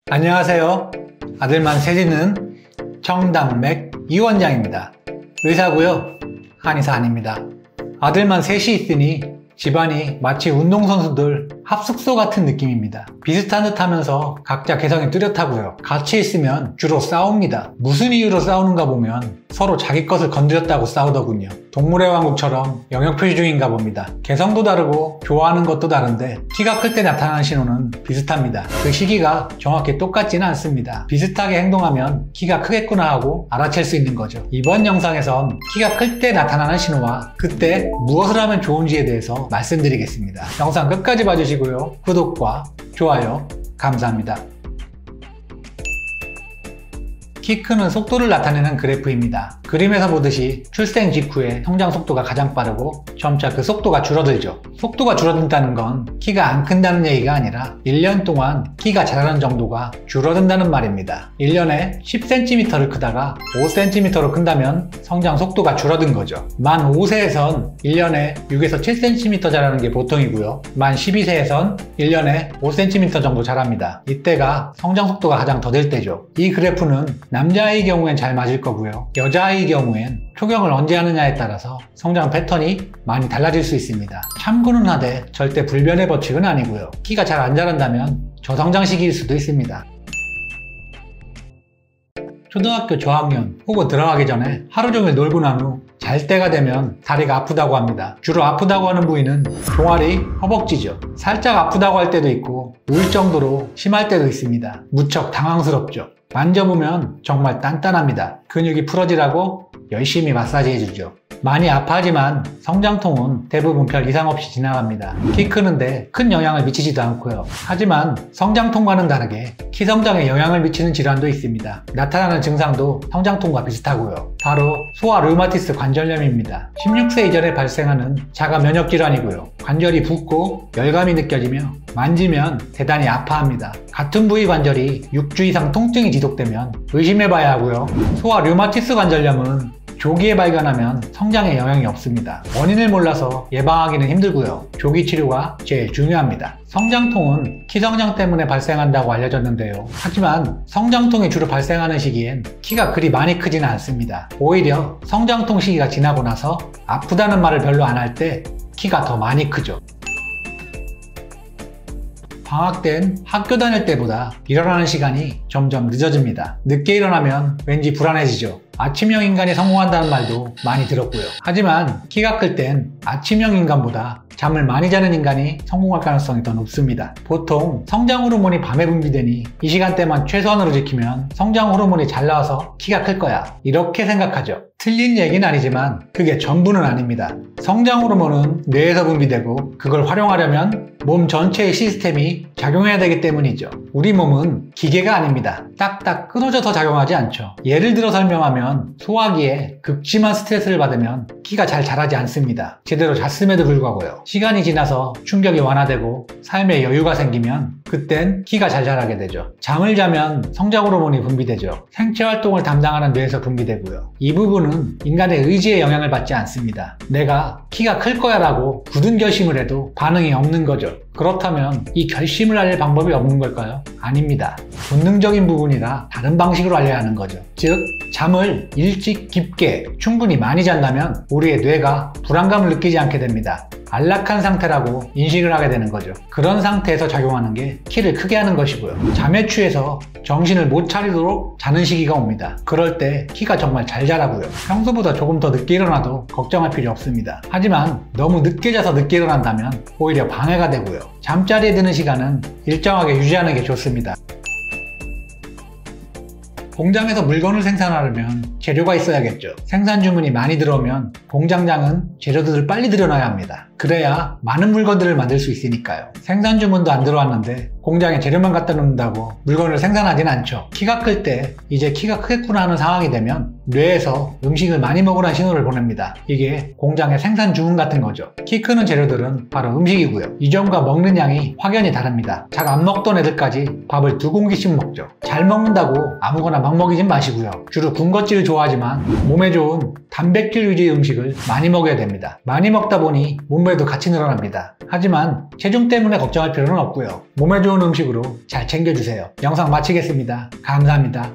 안녕하세요. 아들만 세지는 청담맥 이원장입니다. 의사고요. 한의사 아닙니다. 아들만 셋이 있으니 집안이 마치 운동선수들 합숙소 같은 느낌입니다. 비슷한 듯 하면서 각자 개성이 뚜렷하고요. 같이 있으면 주로 싸웁니다. 무슨 이유로 싸우는가 보면 서로 자기 것을 건드렸다고 싸우더군요. 동물의 왕국처럼 영역 표시 중인가 봅니다. 개성도 다르고 좋아하는 것도 다른데 키가 클 때 나타나는 신호는 비슷합니다. 그 시기가 정확히 똑같지는 않습니다. 비슷하게 행동하면 키가 크겠구나 하고 알아챌 수 있는 거죠. 이번 영상에선 키가 클 때 나타나는 신호와 그때 무엇을 하면 좋은지에 대해서 말씀드리겠습니다. 영상 끝까지 봐주시고요. 구독과 좋아요 감사합니다. 키 크는 속도를 나타내는 그래프입니다. 그림에서 보듯이 출생 직후에 성장 속도가 가장 빠르고 점차 그 속도가 줄어들죠. 속도가 줄어든다는 건 키가 안 큰다는 얘기가 아니라 1년 동안 키가 자라는 정도가 줄어든다는 말입니다. 1년에 10cm를 크다가 5cm로 큰다면 성장 속도가 줄어든 거죠. 만 5세에선 1년에 6에서 7cm 자라는 게 보통이고요. 만 12세에선 1년에 5cm 정도 자랍니다. 이때가 성장 속도가 가장 더딜 때죠. 이 그래프는 남자아이의 경우엔 잘 맞을 거고요. 여자아이의 경우엔 초경을 언제 하느냐에 따라서 성장 패턴이 많이 달라질 수 있습니다. 참고는 하되 절대 불변의 법칙은 아니고요. 키가 잘 안 자란다면 저성장 시기일 수도 있습니다. 초등학교 저학년 혹은 들어가기 전에 하루 종일 놀고 난 후 잘 때가 되면 다리가 아프다고 합니다. 주로 아프다고 하는 부위는 종아리, 허벅지죠. 살짝 아프다고 할 때도 있고 울 정도로 심할 때도 있습니다. 무척 당황스럽죠. 만져보면 정말 단단합니다. 근육이 풀어지라고 열심히 마사지 해주죠. 많이 아파하지만 성장통은 대부분 별 이상 없이 지나갑니다. 키 크는데 큰 영향을 미치지도 않고요. 하지만 성장통과는 다르게 키 성장에 영향을 미치는 질환도 있습니다. 나타나는 증상도 성장통과 비슷하고요. 바로 소아 류마티스 관절염입니다. 16세 이전에 발생하는 자가 면역 질환이고요. 관절이 붓고 열감이 느껴지며 만지면 대단히 아파합니다. 같은 부위 관절이 6주 이상 통증이 지속되면 의심해봐야 하고요. 소아 류마티스 관절염은 조기에 발견하면 성장에 영향이 없습니다. 원인을 몰라서 예방하기는 힘들고요. 조기 치료가 제일 중요합니다. 성장통은 키 성장 때문에 발생한다고 알려졌는데요. 하지만 성장통이 주로 발생하는 시기엔 키가 그리 많이 크지는 않습니다. 오히려 성장통 시기가 지나고 나서 아프다는 말을 별로 안 할 때 키가 더 많이 크죠. 방학 땐 학교 다닐 때보다 일어나는 시간이 점점 늦어집니다. 늦게 일어나면 왠지 불안해지죠. 아침형 인간이 성공한다는 말도 많이 들었고요. 하지만 키가 클 땐 아침형 인간보다 잠을 많이 자는 인간이 성공할 가능성이 더 높습니다. 보통 성장 호르몬이 밤에 분비되니 이 시간대만 최소한으로 지키면 성장 호르몬이 잘 나와서 키가 클 거야. 이렇게 생각하죠. 틀린 얘기는 아니지만 그게 전부는 아닙니다. 성장 호르몬은 뇌에서 분비되고 그걸 활용하려면 몸 전체의 시스템이 작용해야 되기 때문이죠. 우리 몸은 기계가 아닙니다. 딱딱 끊어져서 작용하지 않죠. 예를 들어 설명하면 소화기에 극심한 스트레스를 받으면 키가 잘 자라지 않습니다. 제대로 잤음에도 불구하고요. 시간이 지나서 충격이 완화되고 삶에 여유가 생기면 그땐 키가 잘 자라게 되죠. 잠을 자면 성장 호르몬이 분비되죠. 생체 활동을 담당하는 뇌에서 분비되고요. 이 부분은 인간의 의지에 영향을 받지 않습니다. 내가 키가 클 거야 라고 굳은 결심을 해도 반응이 없는 거죠. 그렇다면 이 결심을 알릴 방법이 없는 걸까요? 아닙니다. 본능적인 부분이라 다른 방식으로 알려야 하는 거죠. 즉, 잠을 일찍 깊게 충분히 많이 잔다면 우리의 뇌가 불안감을 느끼지 않게 됩니다. 안락한 상태라고 인식을 하게 되는 거죠. 그런 상태에서 작용하는 게 키를 크게 하는 것이고요. 잠에 취해서 정신을 못 차리도록 자는 시기가 옵니다. 그럴 때 키가 정말 잘 자라고요. 평소보다 조금 더 늦게 일어나도 걱정할 필요 없습니다. 하지만 너무 늦게 자서 늦게 일어난다면 오히려 방해가 되고요. 잠자리에 드는 시간은 일정하게 유지하는 게 좋습니다. 공장에서 물건을 생산하려면 재료가 있어야겠죠. 생산 주문이 많이 들어오면 공장장은 재료들을 빨리 들여놔야 합니다. 그래야 많은 물건들을 만들 수 있으니까요. 생산 주문도 안 들어왔는데 공장에 재료만 갖다 놓는다고 물건을 생산하진 않죠. 키가 클 때 이제 키가 크겠구나 하는 상황이 되면 뇌에서 음식을 많이 먹으라는 신호를 보냅니다. 이게 공장의 생산 주문 같은 거죠. 키 크는 재료들은 바로 음식이고요. 이전과 먹는 양이 확연히 다릅니다. 잘 안 먹던 애들까지 밥을 2공기씩 먹죠. 잘 먹는다고 아무거나 막 먹이진 마시고요. 주로 군것질을 좋아하지만 몸에 좋은 단백질 위주의 음식을 많이 먹어야 됩니다. 많이 먹다 보니 몸 공부에도 같이 늘어납니다. 하지만 체중 때문에 걱정할 필요는 없고요. 몸에 좋은 음식으로 잘 챙겨주세요. 영상 마치겠습니다. 감사합니다.